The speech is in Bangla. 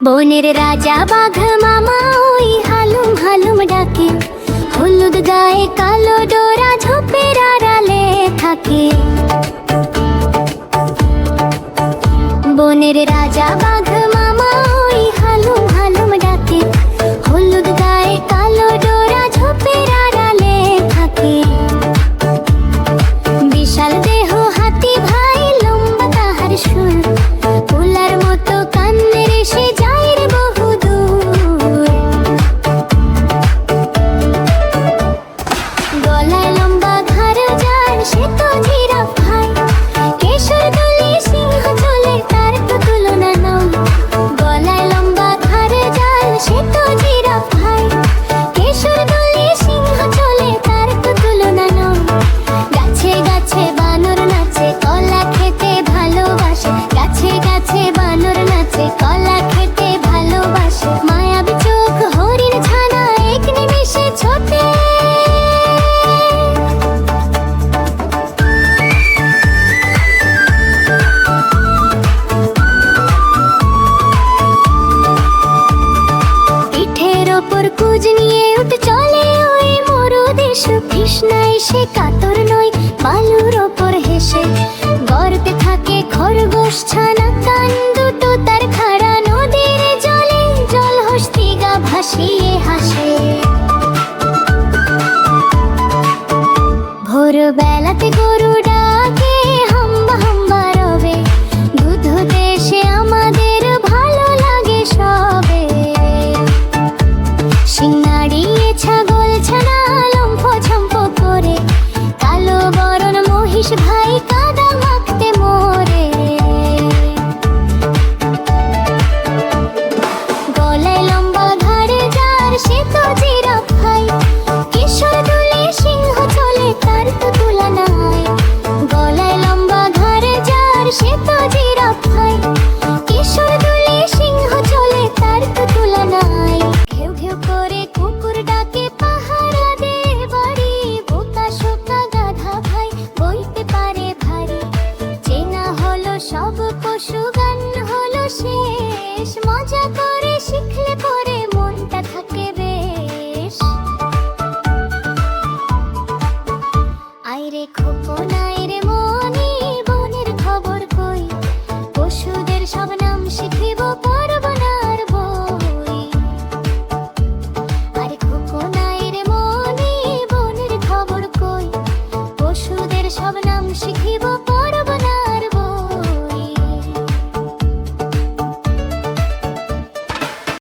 বনের রাজা বাঘ মামা ওই হালুম হালুম ডাকে, হলুদ গায়ে কালো ডোরা ঝোপের আড়ালে থাকে। বনের রাজা বাঘ মামা ওই হালুম হালুম ডাকে, হলুদ গায়ে কালো ডোরা ঝোপের আড়ালে থাকে। বিশাল দেহ হাতি ভাই লম্বা তাহার সুর, পোলার মতো কান্দের এসে যায় রে বহুদূর। গলায় লম্বা ঘাড় যার সে তো জিরাফ ভাই, কেশর গলি সিংহ চলে তার তো তুলনা নয়। গলায় লম্বা ঘাড় যার সে তো জিরাফ ভাই, কেশর গলি সিংহ চলে তার তো তুলনা নয়। গাছে গাছে বানর নাচে কলা খেতে ভালোবাসে, গাছে গাছে বানর নাচে কলা খেতে ভালোবাসে। মায়াবী চোখ হরিণ ছানা এক নিমেষে ছোটে, পিঠের ওপর কুজ নিয়ে উঠ চলে ওই মরু দেশ। তৃষ্ণায় সে কাতর নয় বালুর ওপর হেসে, গর্তে থাকে খরগোশ ছানা